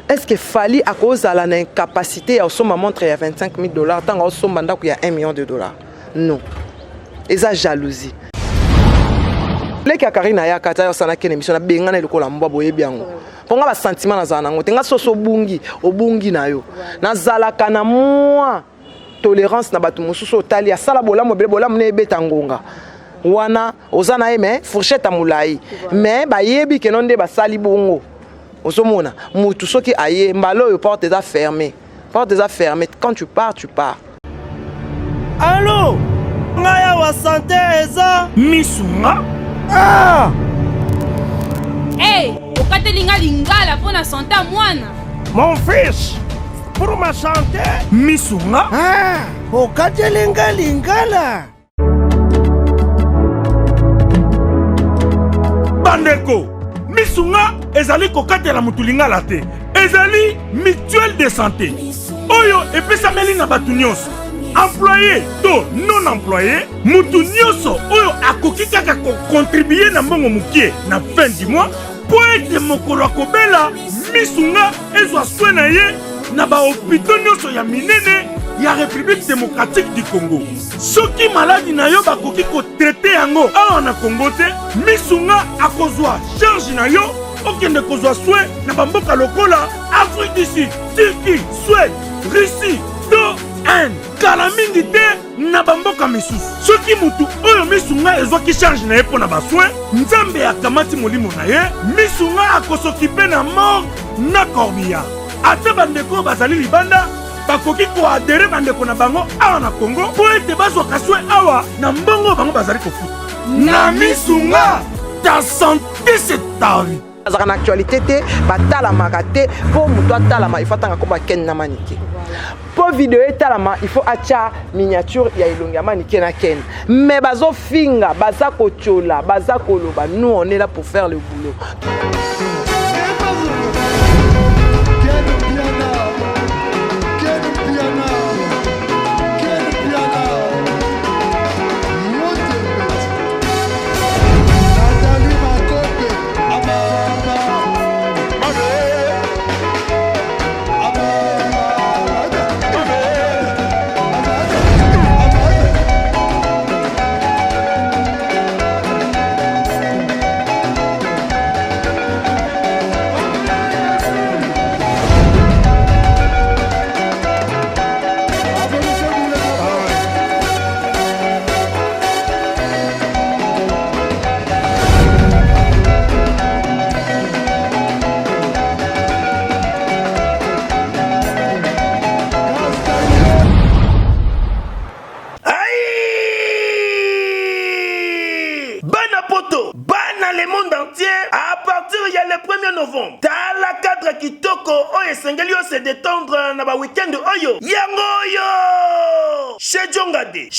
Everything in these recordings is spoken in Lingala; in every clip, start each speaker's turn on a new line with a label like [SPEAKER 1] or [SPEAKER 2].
[SPEAKER 1] Est-ce que Fally à cause de l'incapacité à sommer montre à 25 000 $, tant qu'on somme il y a $1 million? Non. Et ça jalousie. Les Karina ya kata sana kene émission na benga na lokola mbwa boye biango. Ponga ba sentiment na zana ngo tenga soso bungi obungi na yo. Na zala kana moi tolérance na batu mususu otali ya sala bola mobile bola mne beta ngonga. Wana ozana eme fourchette amulai. Mais ba yebi kenonde ba sali bongo. Osomona mutu soki aye mbalo yo porte déjà fermée. Porte déjà fermée. Quand tu pars, tu pars.
[SPEAKER 2] Allô? Ngaya wa santé eza misunga?
[SPEAKER 3] Ah! Hey, okatelinga lingala pour na santé mwana.
[SPEAKER 2] Mon fils, pour ma santé, misunga? Ah, okatelinga lingala. Bandeko, misunga ezali kokatela mutu lingala te. Ezali mutuelle de santé. Oyo epesameli na batu nyonso. Employé to non employé, mutu nyoso oyo akoki kaka ko contribuer na mbongo mukie na fin du mois pour ete mokolo akobela misunga ezwa soin na ye na ba hôpitaux nyoso ya minene ya République démocratique du Congo. Soki maladi na yo bakoki ko traiter yango awa na Congo te, misunga akozwa charge na yo okende kozwa soin na bamboka lokola Afrique du Sud, Turquie, Suède, Russie, to kala mingi te na bamboka misusu. Soki mutu oyo misunga ezwaki charge na ye mpo na basoin, nzambe akamati molimo na ye, misunga akosokipe na mort na corbillard. Ate bandeko bazali libanda bakoki koadere bandeko na bango awa na Congo mpo ete bazwaka soin awa na mbongo bango bazali kofuta. Na misunga, ta santé c'est ta vie.
[SPEAKER 1] Azaka na actualité te batala makate po mutu atalama il faut tanga ko baken na manike. Pour vidéo etalama il faut acha miniature ya ilonga manike na ken. Mais bazo finga baza kochola baza koloba, nous on est là pour faire le boulot.
[SPEAKER 2] Se détendre na ba week-end oyo yango yo chez Jongade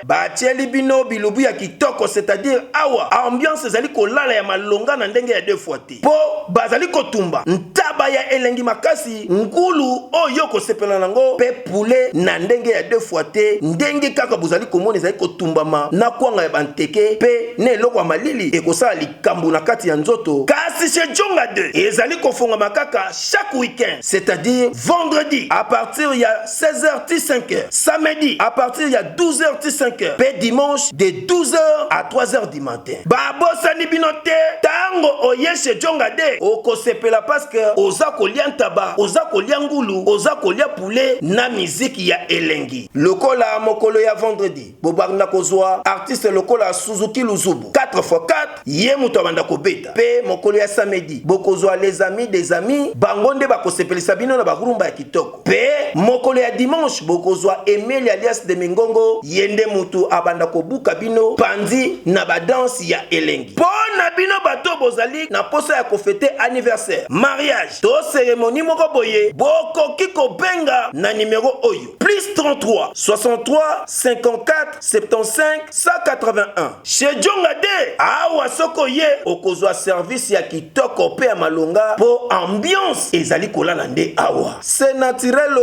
[SPEAKER 2] batieli bino bilubu ya kitoko, c'est-à-dire awa ambiance ezali kolala ya malonga na ndenge ya deux fois te po bazali kotumba ntaba ya elengi makasi ngulu oyo kosepela nango pe poulet na ndenge ya deux fois te ndenge kaka bozali komona ezali kotumbama na kwanga ya banteke pe ne eloko ya malili ekosala likambo na kati ya nzoto. Kasi chez Jongade ezali kofonga makaka chaque week-end, c'est-à-dire vendredi à partir il y a 16h-5h, samedi à partir il y a 12h-5h, puis dimanche de 12h à 3h du matin. Babosa ni binote tango oye chez Jongade okosepela parce que oza kolia ntaba, oza kolia ngulu, oza kolia poulet na musique ya elengi. Lokola mokolo ya vendredi bobarna kozwa artiste lokola Suzuki Luzubu 4x4 ye muto banda kobeta. Pe mokolo ya samedi bokozwa les amis des amis bangonde bakosepelisa bino na bakurumba ya kitoko. Pe mokolo ya dimanche bokozwa Emile alias de Mingongo yende mutu abanda kobuka bino pandi na badansi ya elengi. Pona bino bato bozali na posa ya kofete anniversaire, mariage to cérémonie moko boye bokoki kobenga na numéro oyo plus 33 63 54 75 181 chez Jongade awa soko ye okozwa service ya kitoko pe ya malonga po ambiance ezali kolala nde awa. C'est naturel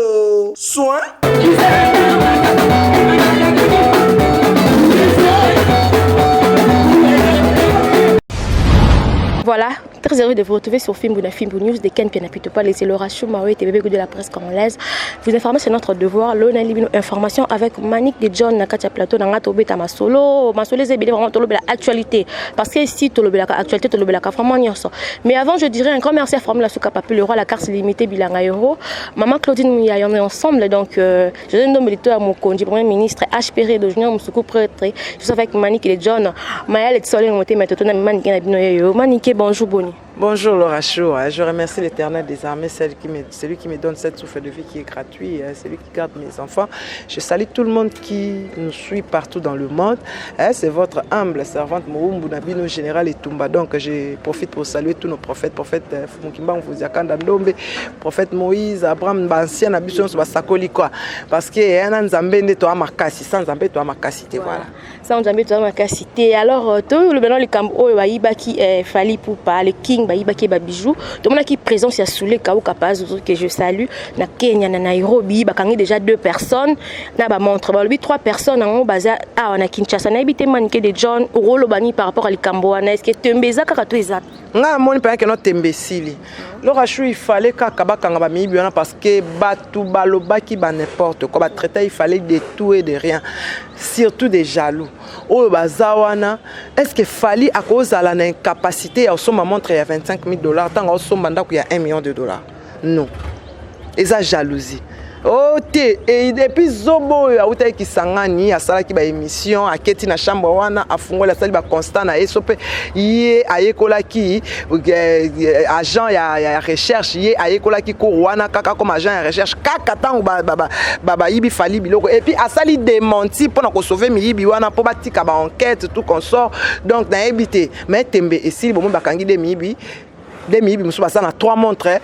[SPEAKER 2] soin.
[SPEAKER 4] Voilà, Très heureux de vous retrouver sur Fimbu News de Ken Pianapito pas laisser le ratio Maoué TBB de la presse congolaise. Vous informer sur notre devoir. L'on a libéré information avec Manik de John Nakatia Plateau dans Gatobeta Masolo. Masolo c'est vraiment tout l'actualité. Parce que ici tout l'actualité tout le vraiment nyoso. Mais avant je dirais un grand merci à Formula Souka Papu le roi la carte limitée Bilanga Euro. Maman Claudine Mouya on est ensemble donc je donne le militaire à mon conduit premier ministre HPR de Junior Moussoukou prêtre. Je suis avec Manik de John. Maël et Solé monté maintenant Manik na bino Manik bonjour Boni.
[SPEAKER 1] Bonjour Laura Chou, je remercie l'Éternel des armées, celui qui me donne cette souffle de vie qui est gratuit, celui qui garde mes enfants. Je salue tout le monde qui nous suit partout dans le monde. C'est votre humble servante Moumbu Nabino Général et Tumba. Donc je profite pour saluer tous nos prophètes, prophète Fumukimba Mfuziakanda Ndombe, prophète Moïse, Abraham, Bansien, Nabiso, Basakoli quoi. Parce que y a un Nzambé to amakasi, sans Nzambé to amakasité voilà.
[SPEAKER 4] Sans Nzambé to amakasité. Alors tout le ballon le Cambo Baïbaki Fali Poupa, le King Baïbaki Babijou, tout le monde qui présence à Soulé Kaou Kapaz que je salue, na Kenya, na Nairobi, bakangi déjà 2 personnes, na ba montre, ba 3 personnes en basé à na Kinshasa, na habité Maniké de John, Rolo Bani par rapport à l'Ikamboana, est-ce que Tembeza kakato ezat?
[SPEAKER 1] Nga moni pa que no tembesili. Laura Chou il fallait kakabakanga ba mibiana parce que batu balobaki ba n'importe quoi, ba traiter il fallait de tout et de rien, surtout des jaloux. Oh bazawana, est-ce que fallait à cause de l'incapacité à somma montre il y a $25,000 tant au somma il y a $1 million? Non. Et ça jalousie. Oh et depuis zobo ya uta ki sangani asala ki ba émission aketi na chambre wana afungola sali ba constant na esope ye ayekola ki agent ya recherche ye ayekola ki ko wana kaka comme agent ya recherche kaka tango ba yibi fali biloko et puis asali démenti pour na ko sauver mi yibi wana pour batika ba enquête tout consort donc na ebité mais tembe esili bomo bakangi de mi yibi musu basa na 3 montres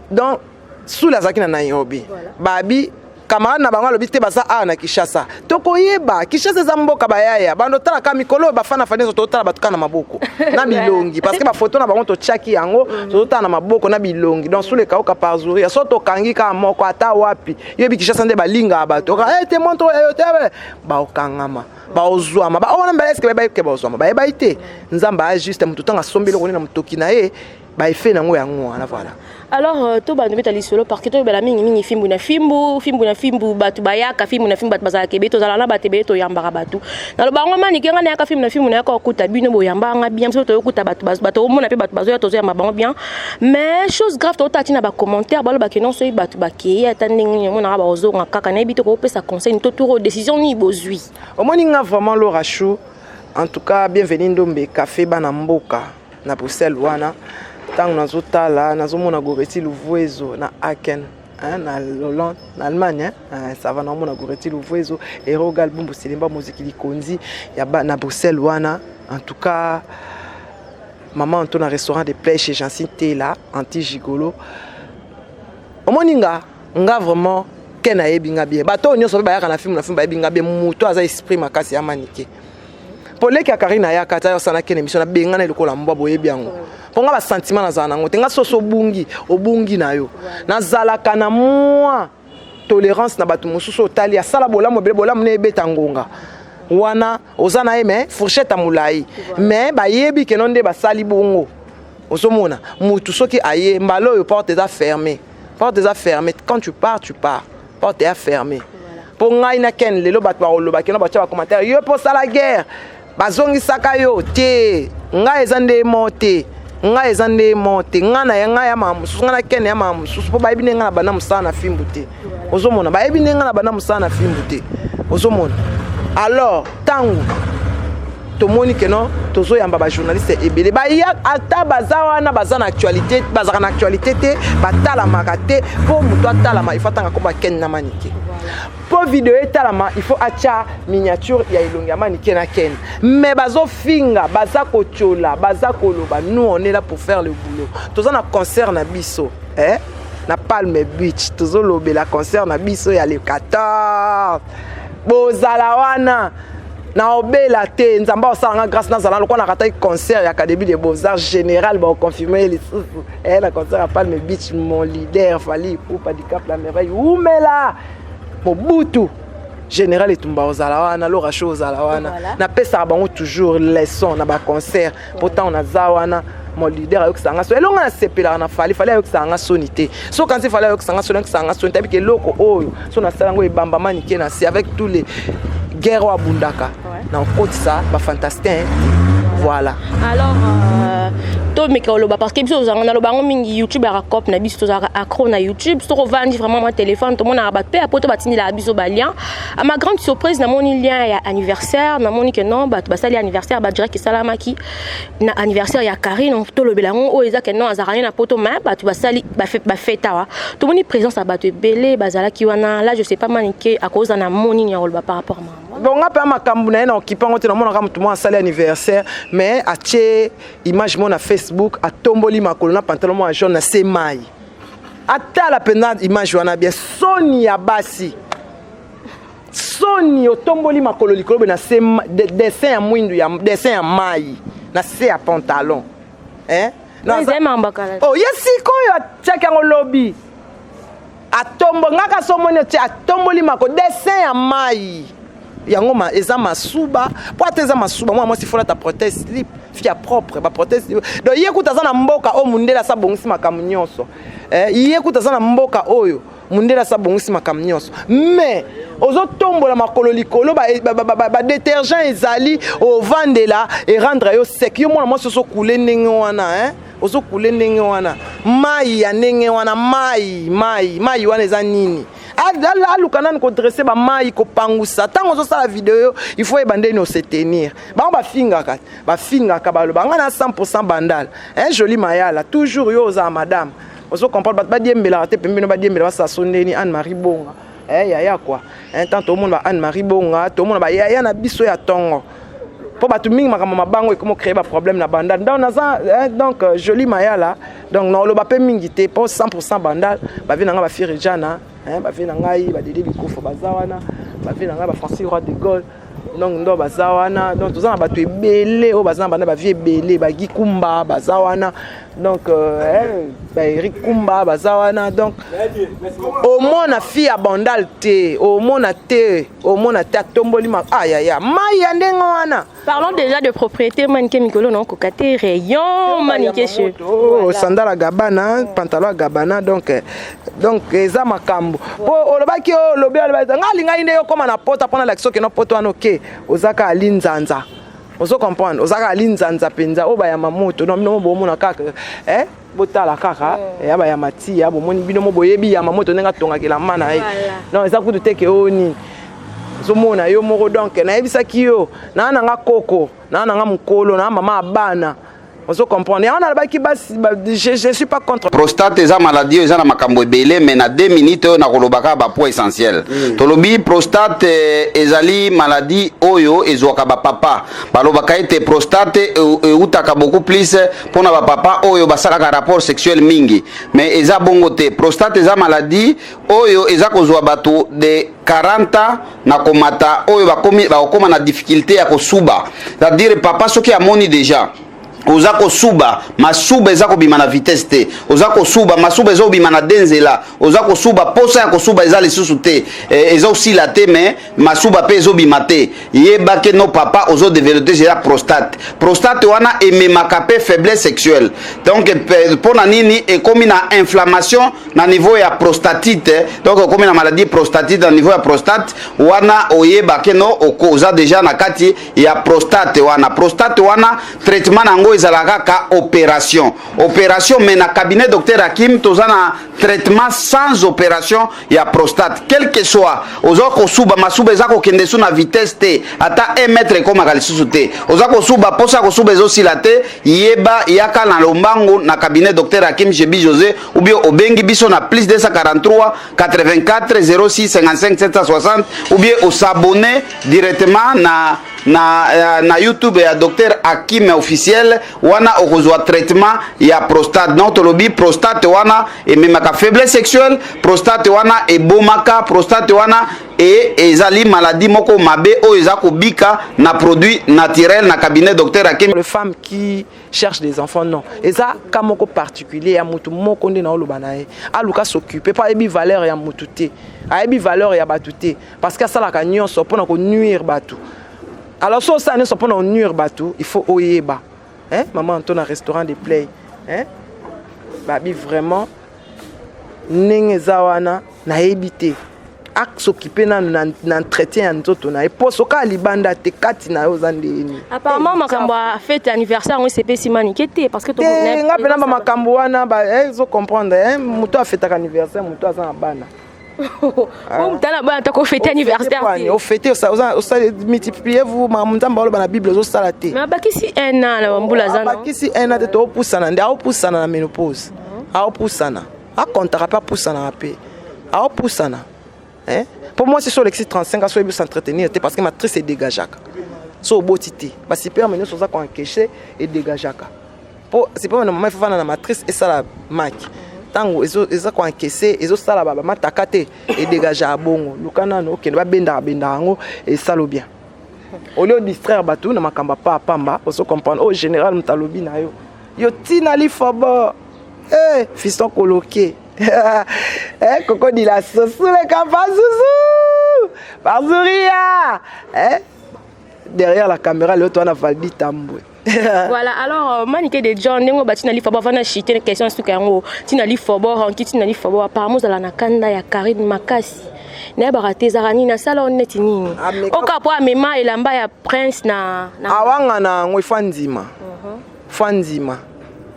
[SPEAKER 1] donc sous la zakina na Nairobi babi camarade na bango lobité basa a na Kinshasa tokoyeba Kinshasa za mboka bayaya bando tala ka mikolo bafana fanezo totala batukana maboko na bilongi parce que ba photo na bango to chaki yango totala na maboko na bilongi donc sous le kao ka parzuri so to kangi ka moko ata wapi yebi Kinshasa nde balinga abato te montre yo tebe ba okangama ba ozwama ba ona mbeleske ba ke ba ozwama ba ite nzamba juste mututanga sombelo koni na mutoki na ye ba effet nango yango na voilà.
[SPEAKER 4] Alors to ba ndebeta lisolo parce que to bela mingi fimbu na fimbu batu bayaka fimbu na fimbu batu bazaka beto zala na batebe to yambaka batu na lo bango mani kenga na yaka fimbu na yaka okuta bino bo yambanga bien so to okuta batu mona pe batu bazo ya tozo ya mabango bien mais chose grave to tati na ba commentaire ba lo ba kenon so batu bakiye atandingi mona ba ozo ngaka na bito ko pesa conseil to tour décision ni bozui
[SPEAKER 1] au moni nga vraiment Laura Chou en tout cas bienvenue Ndombe café bana mboka na Bruxelles wana tant nazotala nazomona Goreti Louvoezo na Aken na Hollande na Allemagne ça va na Goreti Louvoezo et Rogal Bumbu Selemba musique likonzi ya na Bruxelles wana en tout cas maman on a un restaurant de play chez Jancine Tela anti gigolo omoninga nga vraiment kena yebinga bien bato nyonso ba yaka na film ba yebinga bien muto aza esprit makasi ya Maniké poleki akarina ya kata sana kene mission na benga na lokola mbwa boyebi yango ponga ba sentiment na zana ngo tenga soso obungi na yo na zalaka na moi tolérance na batu mususu otali ya sala bolamu bele bolamu ne ebeta ngonga wana ozana eme fourchette amulai mais ba yebi kenonde ba sali bongo osomona mutu soki aye mbalo yo porte est fermée quand tu pars porte est fermée ponga ina ken lelo batu ba oloba keno ba tia ba commentaire yo pour ça la guerre bazongi saka yo te nga ezande monte nga na yanga ya mamusu nga na kene ya mamusu po ba ibine nga na bana musana fimbu te ozomona ba ibine nga na bana musana fimbu te ozomona alors tangu tomoni keno tozo yamba ba journaliste ebele ba ya ata bazawa na bazana actualité bazana actualité te batala makate po muto atala ma ifatanga ko ba ken na Maniké. Pour vidéo etalama il faut acha miniature ya ilongi ya Maniké na ken mais bazo finga baza kochola baza koloba nous on est là pour faire le boulot toza na concert na biso na Palm Beach tozo lobela concert na biso ya le 14 bozala wana na obela te nzamba osala grâce na zala lokona kata concert ya Académie des Beaux-Arts général ba confirmer les la concert à Palm Beach mon leader Fali Poupa du Cap la merveille oumela Mobutu général Etumba ozalawana Laura Chou ozalawana na pesa bango toujours leçon na ba concert pourtant on a zawana mon leader ayokisanga so elonga na sepela na fali ayokisanga sonité so quand il fallait ayokisanga sonité tabi ke loko oyo so na salango ebamba manike na si avec tous les guerres wa bundaka na côté ça ba fantastique voilà
[SPEAKER 4] alors to mekoloba parce que biso zanga na lobango mingi YouTube ya cop na biso za accro na YouTube so vendre vraiment mon téléphone to mona ba pe apoto batini la biso ba lien à ma grande surprise na mon lien ya anniversaire na moni que non ba sali anniversaire ba direct salamaki na anniversaire ya Karine to lobelango o eza que non azarani na poto ma ba sali ba feta wa to moni présence à ba te belé bazala ki wana là je sais pas maniquer à cause na moni ya loba par rapport à
[SPEAKER 1] bon on a pas makambu na occupant on mona ka mutu mo sali anniversaire mais a tché image mon na Facebook a tomboli makolo na pantalon mo jaune na semai ata la pena image wana bien soni ya basi soni o tomboli makolo likolo na sema dessin ya mwindu ya dessin ya mai na se ya pantalon
[SPEAKER 4] non zema mbakala
[SPEAKER 1] oh yesiko yo tchaka ngo lobby atombo ngaka somoni a tomboli makolo dessin ya mai yango ma eza masuba po ateza masuba moi si fola ta proteste slip fia propre ba proteste donc yekuta za na mboka o mundela sa bongisi makambo nyonso yekuta za na mboka oyo mundela sa bongisi makambo nyonso mais ozo tombola makolo likolo ba détergent ezali o vandela et rendre yo sec yo mona moi so couler ndenge wana ozo couler ndenge wana mai ya ndenge wana mai wana eza nini alukana ko dresser ba mai ko pangusa tango zo sala vidéo il faut ebandeni o se tenir ba finga ka baloba ngana 100% bandal joli mayala toujours yo za madame ozo comprendre ba diembela te pembino ba diembela ba sasondeni Anne-Marie Bonga yaya quoi tant tout le monde ba Anne-Marie Bonga tout le monde ba yaya na biso ya tongo pour batu mingi makambo mabango et comment créer ba problème na bandal donc joli mayala donc non lo ba pe mingi te pour 100% bandal ba vinanga ba firijana ba vina ngai ba Didi Bikofo bazawana ba vina ngai ba Francis Roi de Gaulle donc ndo bazawana donc tozana ba tu ebele o bazana bana ba vie ebele ba Gikumba bazawana donc ba Eric Kumba bazawana donc au mona fille abondal te au mona te tomboli ma aya mai ndengo wana.
[SPEAKER 4] Parlons déjà de propriété maniqué mikolo non kokate rayon maniqué chez
[SPEAKER 1] sandala gabana pantalon gabana donc eza makambo po olobaki o lobi alobaki ngalinga inde yo koma na pota pona l'action que no poto wana ok ozaka alinzanza ozo comprendre ozaka alinzanza penza o ba ya mamoto no mino bo mona kaka botala kaka ya ba ya mati ya bo moni bino mo boyebi ya mamoto nenga tongakela mana non eza kutu teke oni zomona yo moko donc na yebisaki yo na nga koko na nga mukolo na mama abana ozo comprendre on a baki basi je suis pas contre
[SPEAKER 5] prostate eza maladie eza na makambo ebele mais na 2 minutes na kolobaka ba point essentiel tolobi prostate ezali maladie oyo ezwaka ba papa balobaka ete prostate utaka beaucoup plus pona ba papa oyo basalaka rapport sexuel mingi mais eza bongo te prostate eza maladie oyo eza kozwa bato de 40 na komata oyo bakoma na difficulté ya kosuba c'est-à-dire papa soki amoni déjà oza kosuba masuba eza kobima na vitesse te oza kosuba masuba eza kobima na denzela oza kosuba posa ya kosuba eza lisusu te eza osila te mais masuba pe ezobima te yebake no papa ozo développer déjà prostate wana ememaka pe faiblesse sexuelle donc pona nini ekomi na inflammation na niveau ya prostatite donc ekomi na maladie prostatite na niveau ya prostate wana oyebake no oza déjà na kati ya prostate wana traitement nango ezalaka ka opération mais na cabinet docteur Hakim tozana traitement sans opération ya prostate quel que soit ozo kosuba masuba eza kokende su na vitesse te ata 1 mètre komaka lisusu te oza kosuba posa kosuba ezosila te yeba yaka na lombango na cabinet docteur Hakim Jebi José ou bien obengi biso na plus 243 84 06 55 760 ou bien o s'abonner directement na YouTube ya docteur Hakim officiel wana okozwa traitement ya prostate non tolobi prostate wana ememaka faiblesse sexuelle prostate wana ebomaka prostate wana ezali maladie moko mabe oyo eza kobika na produit naturel na cabinet docteur Hakim.
[SPEAKER 1] Les femmes qui cherchent des enfants non eza ka moko particulier ya mutu moko nde na oloba na ye aluka s'occuper pas ebi valeur ya mutu te ayebi valeur ya batu te parce que asalaka nyonso mpona ko nuire batu alors so ça ne sont pas nuire batu il faut oyeba hein maman Anto na restaurant de Play hein babi vraiment ndenge eza wana nayebi te s'occuper na entretien ya nzoto na ye po soka libanda te kati na yo oza ndeni
[SPEAKER 4] apparemment makambo ya fête anniversaire ngo sepesi manike te parce que
[SPEAKER 1] nga pena ba makambo wana ezo comprendre moto afetaka anniversaire moto aza na bana
[SPEAKER 4] mutala bana ta ko fêter anniversaire
[SPEAKER 1] au fêter ça multipliez-vous ma nzamba oloba na bible zo sala te
[SPEAKER 4] mais bakisi un an la mbula zana
[SPEAKER 1] bakisi un an te to pusana nde opusana na ménopause opusana a comptera pas pusana pe opusana hein pour moi c'est sur l'exit 35 à soit il s'entretenir parce que matrice est dégageaka so botité ba super mené sur ça ko encacher et dégageaka pour c'est pas normalement il faut faire na matrice et ça la marque tango eza ko encaisser ezo sala baba matakate et dégager abongo lukana no ke ba benda ngo et salo bien au lieu de distraire batu na makamba pa pamba oso comprendre au général mutalobi na yo tina li fobo fiston coloqué Coco dit la sauce le capazouzou Barzouria derrière la caméra l'autre on a Valdi Tamboué.
[SPEAKER 4] Voilà, alors Maniké de John nengo batina li fobo vana chiter une question sur kango tina li fobo ranki tina li fobo apparemment za la nakanda ya Karine Makasi na barate zarani na sala oneti nini okapo amema elamba ya prince na
[SPEAKER 1] awanga na ngo ifandima fandima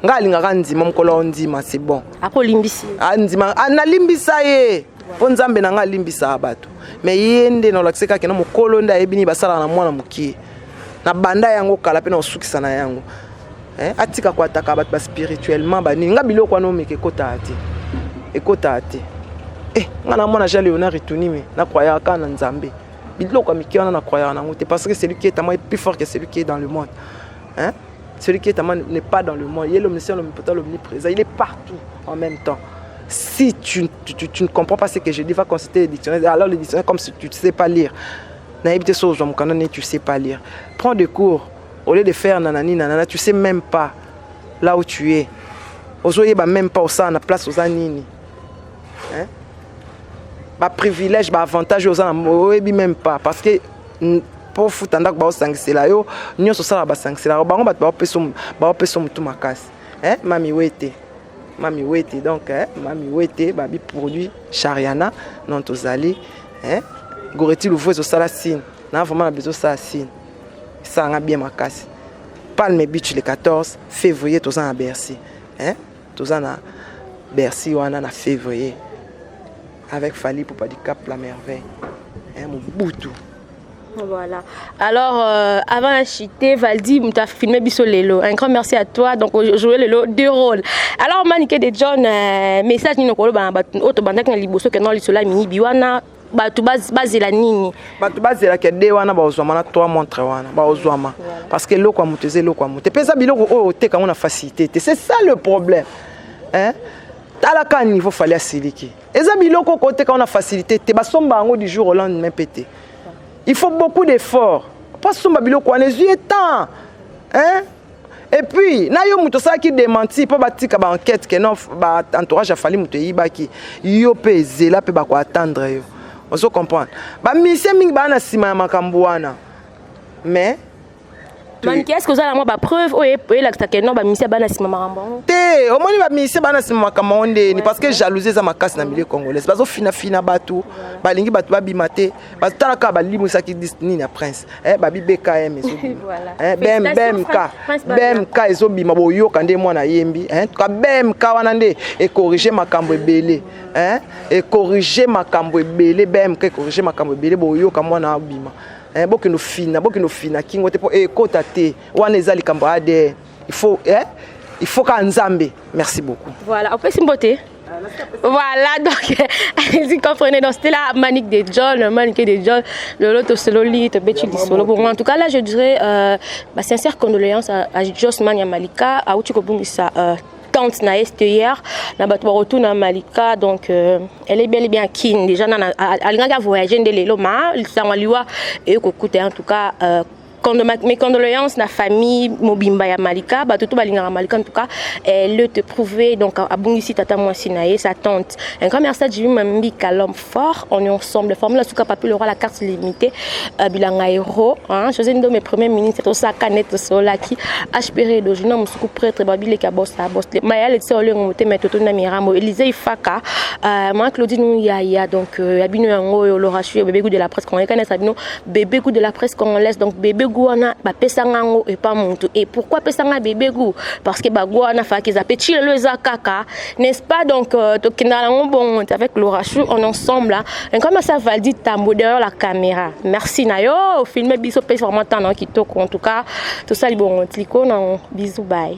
[SPEAKER 1] ngalinga nzima mkolo nzima c'est bon
[SPEAKER 4] ako limbisi
[SPEAKER 1] nzima analimbisa ye po nzambe na nga limbisa abatu mais yende na lakiseka kena mukolo nda yebini basala na mwana mukie na banda yango kala pe na osukisa na yango atika kwa ataka abatu ba spirituellement ba ninga biloko no meke kota ate nga na mwana Jean Léonard Itunime na croyant kana nzambe biloko miki wana na croyant na ngote parce que celui qui est tellement plus fort que celui qui est dans le monde hein. Celui qui est amant n'est pas dans le monde. Il est l'omniscient, l'omnipotent, l'omniprésent. Il est partout en même temps. Si tu ne comprends pas ce que je dis, va consulter les dictionnaires. Alors le dictionnaire, comme si tu ne sais pas lire. Tu ne sais pas lire. Prends des cours. Au lieu de faire nanani, nanana, tu ne sais même pas là où tu es. Aujourd'hui, même pas au sein, la place aux anini. Hein? Privilège, avantage aux anini, même pas. Parce que pour futanda ko ba sangisela yo nyoso sala ba sangisela bango ba peso mutu makasi mami wete donc mami wete ba bi produit Chariana non tozali goreti louveau zo sala signe na vraiment na besoin ça signe ça nga bien makasi Palme Beach le 14 février tozana na Bercy tozana Bercy wana na février avec Fali pour pas du Cap la merveille Mobutu.
[SPEAKER 4] Voilà. Alors, avant d'acheter, Valdi, tu as filmé Bisso Lelo. Un grand merci à toi. Donc, jouer Lelo deux rôles. Alors, Maniké de John, message ni nokolo ba auto banda kana liboso ke non lisola mini biwana ba tu base la nini.
[SPEAKER 1] Ba tu base la ke de wana ba ozwama na 3 montre wana ba ozwama parce que loko amuteze loko amute. Pesa biloko o te ka on a facilité. C'est ça le problème. Hein? Tala ka niveau fallait asiliki. Eza biloko ko te ka on a facilité te ba somba ngo du jour au lendemain pété. Il faut beaucoup d'efforts. Pas seulement biloko on les yeux temps. Hein? Et puis, na yo muto sa qui démenti pas batika ba enquête que non ba entourage a fallu muto yiba ki yo pe zela pe ba ko attendre yo. On se comprend. Ba mission mingi ba na sima ya makambo wana. Mais
[SPEAKER 4] Maniké, est-ce que vous avez la preuve ou la que non ba mission ba na sima makambo?
[SPEAKER 1] Te, au moins ba mission ba na sima makambo ndeni parce que jalousie za makasi na milieu congolais. Bazo fina batu, ba lingi batu ba bimate, ba talaka ba limu sa ki Disney na prince. Ba bi BKM ezo. Voilà. BMK ezo bima bo yo kande mwana yembi, ka BMK wana nde e corriger makambo ebele, e corriger makambo ebele, BMK corriger makambo ebele bo yo ka mwana bima. Boki no fina kingo te po ekota te wana ezali kambo ade il faut ka nzambe. Merci beaucoup.
[SPEAKER 4] Voilà, on peut s'imboter. Voilà, donc allez-y, comprenez. Donc c'était la Manique de John, Maniké de John, le loto solo lit, Betty di solo. Pour moi, en tout cas là, je dirais sincère condoléances à Josman et Malika, à Uchi Kobungisa tante na est hier, na batwa retour na Malika, donc elle est bel et bien keen déjà na alingaka voyager ndele loma, lisangwa liwa et kokute en tout cas mes condoléances na famille Mobimba ya Malika, ba tout balinga Malika en tout cas, elle te prouver donc à Bungisi tata moi sinaye sa tante. Un grand merci à Jimmy Mambika l'homme fort, on est ensemble. Formule la souka papi le roi la carte limitée bilanga héros, hein. José Ndo mes premiers ministres tout ça canet sola qui aspiré de jeune homme sous prêtre babile ka boss la boss. Maya le tse ole ngote mais toto na miramo Élisée Ifaka, moi Claudine Yaya donc abino yango Laura Chou bébé goût de la presse qu'on connaît sabino bébé goût de la presse qu'on laisse donc bébé goût on ba pesangango et pas monto. Et pourquoi pesanga bébé goût? Parce que ba goût na fa ki za petit le zakaka, n'est-ce pas? Donc tokina bon avec Laura Chou on ensemble là. Et comme ça Valdi tambo derrière la caméra. Merci Nayo, filmer biso pèse vraiment tant qui en tout cas tout ça bon, clico non bisous bye.